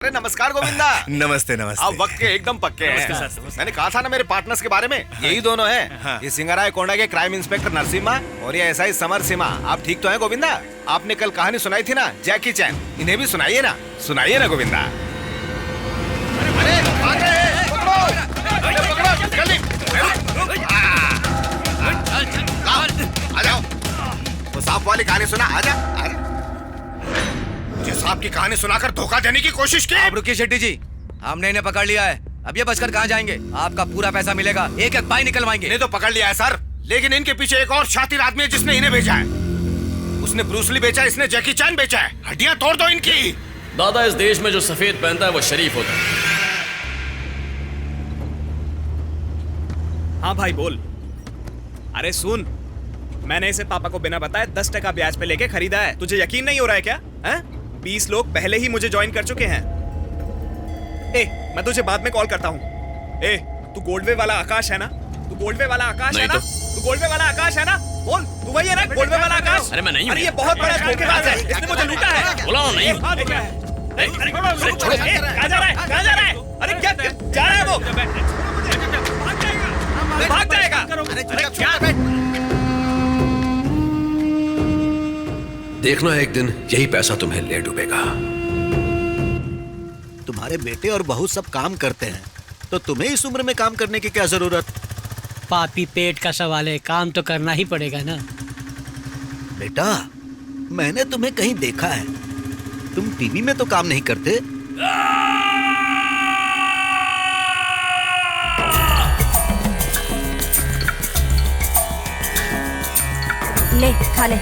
अरे नमस्कार गोविंदा। नमस्ते नमस्ते। आप वक्त के एकदम पक्के हैं। मैंने कहा था ना मेरे पार्टनर्स के बारे में, यही दोनों हैं। हाँ। ये सिंगराय कोंडा के क्राइम इंस्पेक्टर नरसिम्हा और ये एसआई समर सिम्हा। आप ठीक तो हैं गोविंदा? आपने कल कहानी सुनाई थी ना जैकी चैन, इन्हें भी सुनाइए ना गोविंदा। अरे भाग रहे हैं, पकड़ो, जल्दी। आ जाओ, वो सांप वाली कहानी सुना। आजा मुझे सांप की कहानी सुनाकर धोखा देने की कोशिश की। आप रुकिए शेट्टी जी, हमने इन्हें पकड़ लिया है। अब ये बचकर कहाँ जाएंगे? आपका पूरा पैसा मिलेगा, एक एक पाई निकलवाएंगे। इन्हें तो पकड़ लिया है सर, लेकिन इनके पीछे एक और शातिर आदमी है जिसने इन्हें भेजा है। उसने ब्रूसली बेचा, इसने जैकी चैन बेचा है। हड्डियां तोड़ दो इनकी। दादा, इस देश में जो सफेद पहनता है वो शरीफ होता है। हाँ भाई बोल। अरे सुन, मैंने इसे पापा को बिना बताए 10% ब्याज पे लेके खरीदा है। तुझे यकीन नहीं हो रहा है क्या? हैं? 20 लोग पहले ही मुझे ज्वाइन कर चुके हैं। मैं तुझे बाद में कॉल करता हूँ। तू गोल्डवे वाला आकाश है ना? तू गोल्डवे वाला आकाश है ना? तू गोल्डवे वाला आकाश है ना? बोल, तू वही है ना गोल्डवे वाला आकाश? अरे मैं नहीं हूँ। अरे ये बहुत बड़ा धोखेबाज है, इसने मुझे लूटा है। बोला ना नहीं हूँ। कहाँ जा रहा है? कहाँ जा रहा है? अरे क्या जा रहा है वो? भाग जाएगा। अरे क्या? देखना एक दिन यही पैसा तुम्हें ले डूबेगा। तुम्हारे बेटे और बहू सब काम करते हैं, तो तुम्हें इस उम्र में काम करने की क्या जरूरत? पापी पेट का सवाल है, काम तो करना ही पड़ेगा ना। बेटा, मैंने तुम्हें कहीं देखा है, तुम टीवी में तो काम नहीं करते। ले खा ले।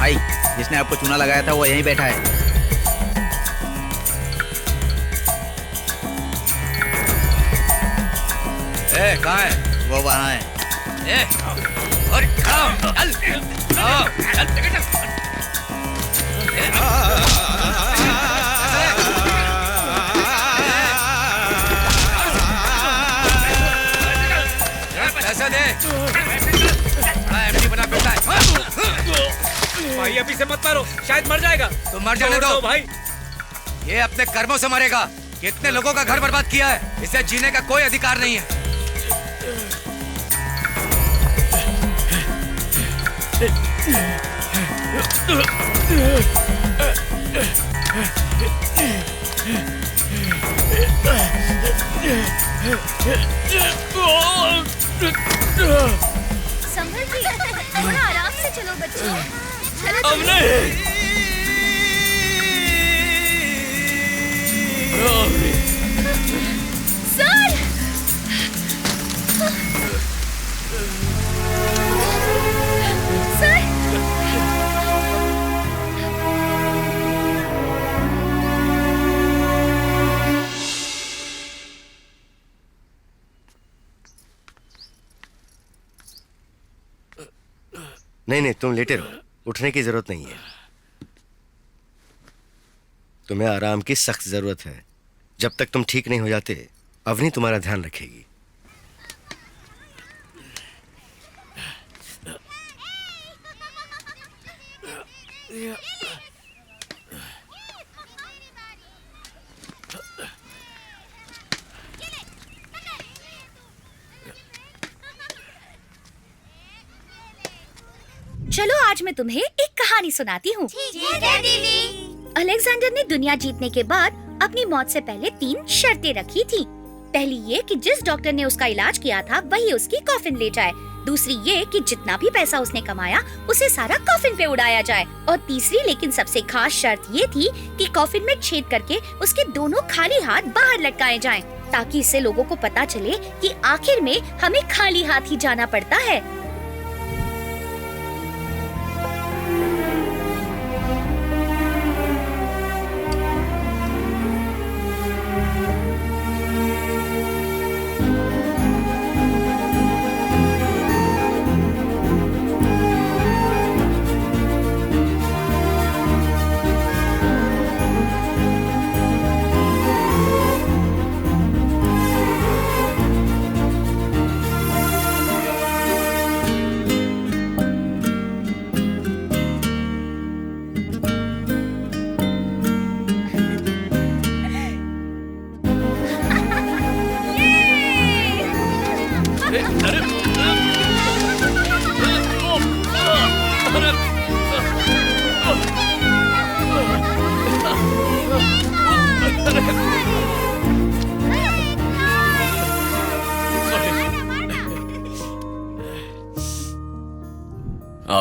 भाई, जिसने आपको चूना लगाया था वो यहीं बैठा है। कहाँ है? वो वहाँ है। और चल, पैसा दे। एमडी बना फिरता है। भाई अभी से मत मारो, शायद मर जाएगा। तो मर जाने दो भाई। ये अपने कर्मों से मरेगा। कितने लोगों का घर बर्बाद किया है, इसे जीने का कोई अधिकार नहीं है। संभल के, थोड़ा आराम से चलो बच्चों। चलो अब नहीं। सर, सर, नहीं, तुम लेटे रहो, उठने की जरूरत नहीं है। तुम्हें आराम की सख्त जरूरत है। जब तक तुम ठीक नहीं हो जाते, अवनी तुम्हारा ध्यान रखेगी। चलो आज मैं तुम्हें एक कहानी सुनाती हूँ। ठीक है दीदी। अलेक्जेंडर ने दुनिया जीतने के बाद अपनी मौत से पहले 3 शर्तें रखी थी। पहली ये कि जिस डॉक्टर ने उसका इलाज किया था वही उसकी कॉफिन ले जाए। दूसरी ये कि जितना भी पैसा उसने कमाया उसे सारा कॉफिन पे उड़ाया जाए। और तीसरी लेकिन सबसे खास शर्त ये थी कि कॉफिन में छेद करके उसके दोनों खाली हाथ बाहर लटकाए जाएं, ताकि इससे लोगों को पता चले कि आखिर में हमें खाली हाथ ही जाना पड़ता है।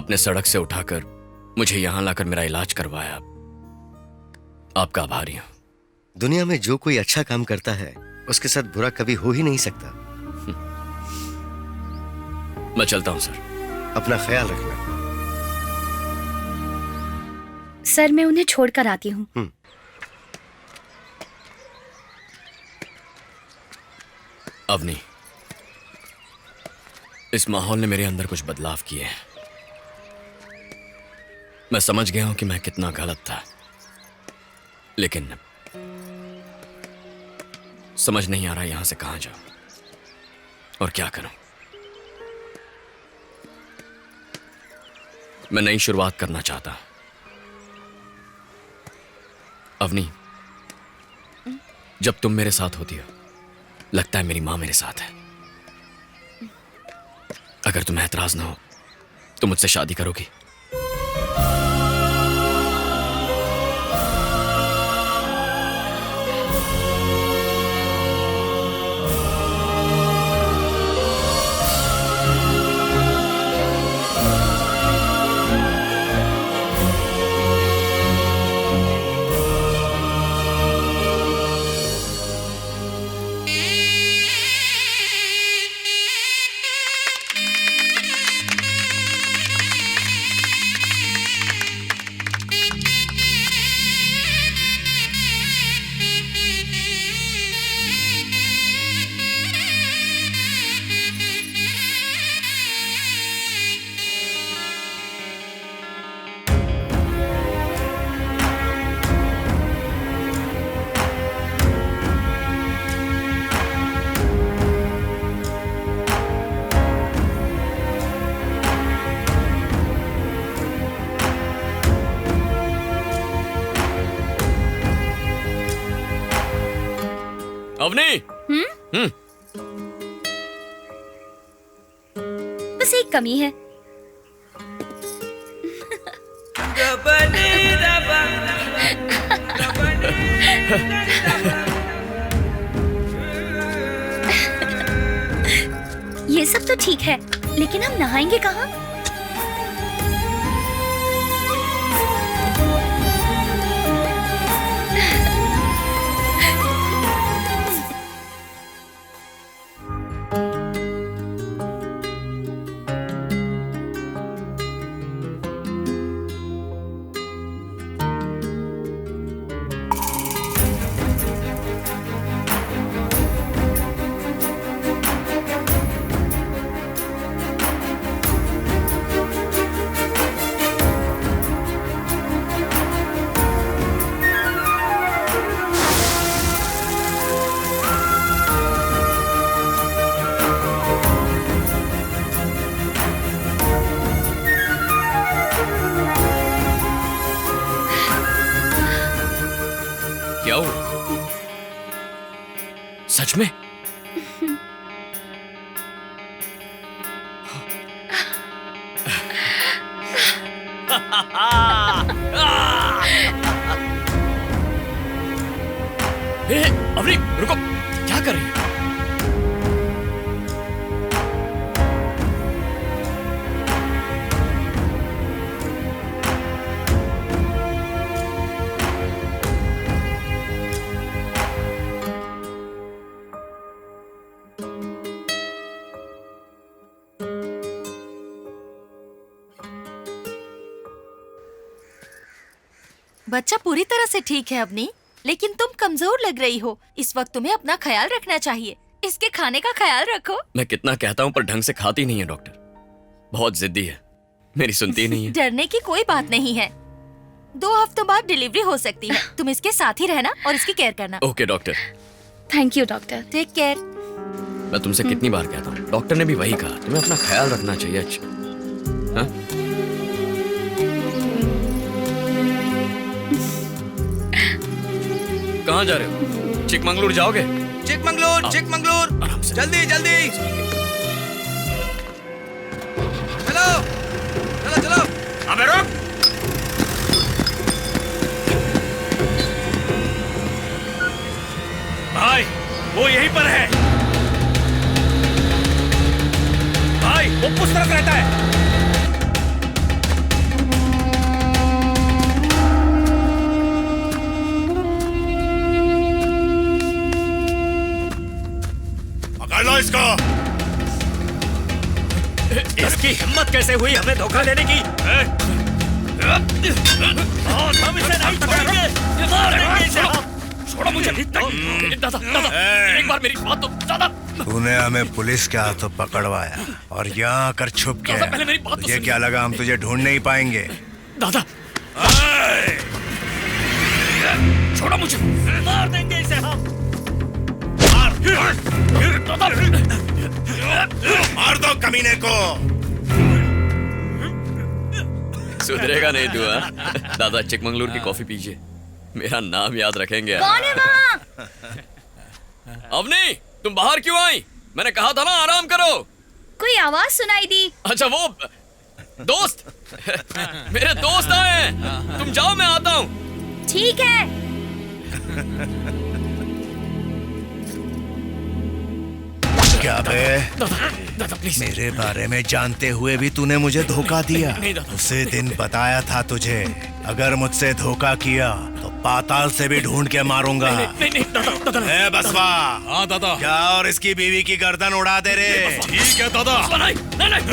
आपने सड़क से उठाकर मुझे यहां लाकर मेरा इलाज करवाया, आपका आभारी हूं। दुनिया में जो कोई अच्छा काम करता है उसके साथ बुरा कभी हो ही नहीं सकता। मैं चलता हूं सर। अपना ख्याल रखना। सर मैं उन्हें छोड़कर आती हूँ। अवनी, इस माहौल ने मेरे अंदर कुछ बदलाव किए हैं। मैं समझ गया हूं कि मैं कितना गलत था, लेकिन समझ नहीं आ रहा यहां से कहां जाऊं और क्या करूं। मैं नई शुरुआत करना चाहता हूं। अवनी, जब तुम मेरे साथ होती हो लगता है मेरी मां मेरे साथ है। अगर तुम्हें एतराज ना हो तो मुझसे शादी करोगी? अवनी, बस एक कमी है। ये सब तो ठीक है, लेकिन हम नहाएंगे कहाँ? क्या हुआ? सच में? अवनी रुको, क्या कर रही है? बच्चा पूरी तरह से ठीक है अवनी, लेकिन तुम कमजोर लग रही हो। इस वक्त तुम्हें अपना ख्याल रखना चाहिए। इसके खाने का ख्याल रखो। मैं कितना कहता हूँ पर ढंग से खाती नहीं है डॉक्टर। बहुत जिद्दी है, मेरी सुनती नहीं है। डरने की कोई बात नहीं है। 2 हफ्तों बाद डिलीवरी हो सकती है। तुम इसके साथ ही रहना और इसकी केयर करना। Okay doctor. Thank you doctor. Take care. मैं तुमसे कितनी बार कहता हूँ, डॉक्टर ने भी वही कहा, तुम्हें अपना ख्याल रखना चाहिए। अच्छा हाँ? कहाँ जा रहे हो? चिकमंगलूर जाओगे? चिकमंगलूर, चिकमंगलूर, आराम से। जल्दी जल्दी। चलो चलो चलो। अबे रुक! भाई वो यहीं पर है। भाई वो उस तरफ रहता है। की हिम्मत कैसे हुई हमें धोखा देने की? हम इसे नहीं छोड़ेंगे, मार देंगे इसे हम। छोड़ो मुझे। दादा एक बार मेरी बात तो दादा। तूने हमें पुलिस के हाथों पकड़वाया और यहाँ आकर छुप के पहले मेरी बात तो ये क्या लगा हम तुझे ढूंढ नहीं पाएंगे? दादा छोड़ो मुझे, मार देंगे इसे हम। मार दो कमीने को। सुधरेगा नहीं तू? दादा चिकमंगलूर की कॉफी पीजिए, मेरा नाम याद रखेंगे। कौन है वहाँ? अवनी तुम बाहर क्यों आई? मैंने कहा था ना आराम करो। कोई आवाज सुनाई दी। अच्छा वो दोस्त मेरे दोस्त आए हैं, तुम जाओ मैं आता हूँ। ठीक है। क्या बे? दादा प्लीज। मेरे बारे में जानते हुए भी तूने मुझे धोखा दिया। उसे दिन बताया था तुझे, अगर मुझसे धोखा किया तो पाताल से भी ढूंढ के मारूंगा। नहीं दादा। ए बसवा। हाँ दादा। क्या और इसकी बीवी की गर्दन उड़ा दे रे। ठीक है दादा। नहीं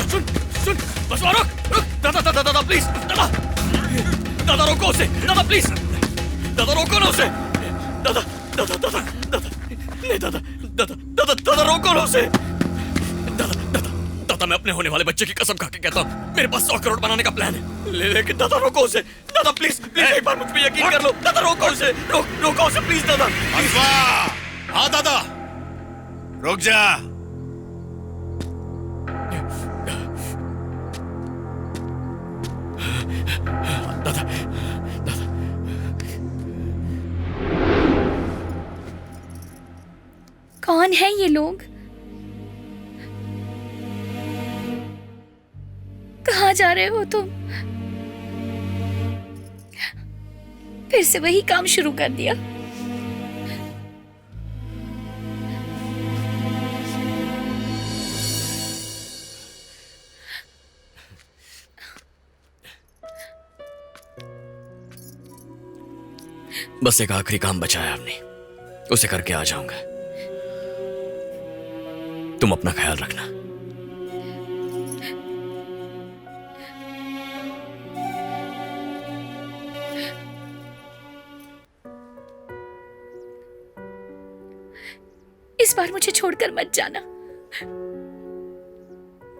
सुन बस रुक। दादा प्लीज। दादा रोको उसे। दादा प्लीज। दादा रोको ना उसे। दादा नहीं दादा रोको ना उसे। दादा मैं अपने होने वाले बच्चे की कसम खा के कहता हूँ, मेरे पास 100 करोड़ बनाने का प्लान है। लेकिन दादा रोको उसे। दादा प्लीज एक बार मुझ पे यकीन कर लो। दादा रोको उसे। रोको उसे प्लीज दादा। हाँ दादा रुक जा। दादा कौन है ये लोग? कहाँ जा रहे हो तुम? फिर से वही काम शुरू कर दिया। बस एक आखिरी काम बचा है आपने, उसे करके आ जाऊंगा। तुम अपना ख्याल रखना। इस बार मुझे छोड़कर मत जाना।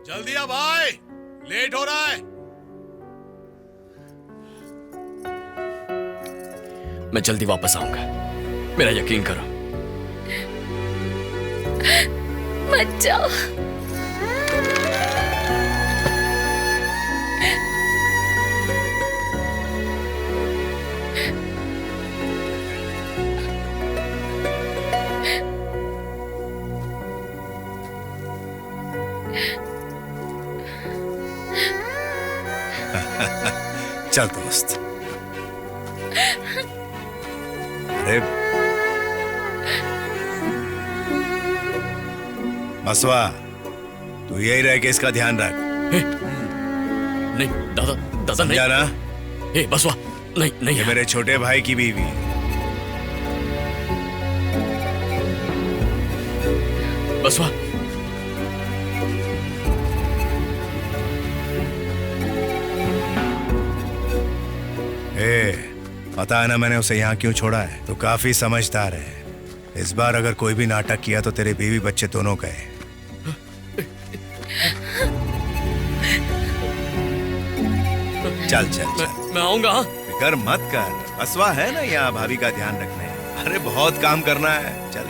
जल्दी आ भाई, लेट हो रहा है। मैं जल्दी वापस आऊंगा, मेरा यकीन करो। मत जाओ। चल दोस्त। अरे बसवा, तू यही रह के इसका ध्यान रख। नहीं दादा नहीं। ना बसवा नहीं ये मेरे छोटे भाई की बीवी है। बसवा पता है ना मैंने उसे यहाँ क्यों छोड़ा है? तो काफी समझदार है। इस बार अगर कोई भी नाटक किया तो तेरे बीवी बच्चे दोनों गए। चल मैं आऊंगा। फिकर मत कर, बसवा है ना यहाँ भाभी का ध्यान रखने। अरे बहुत काम करना है, चल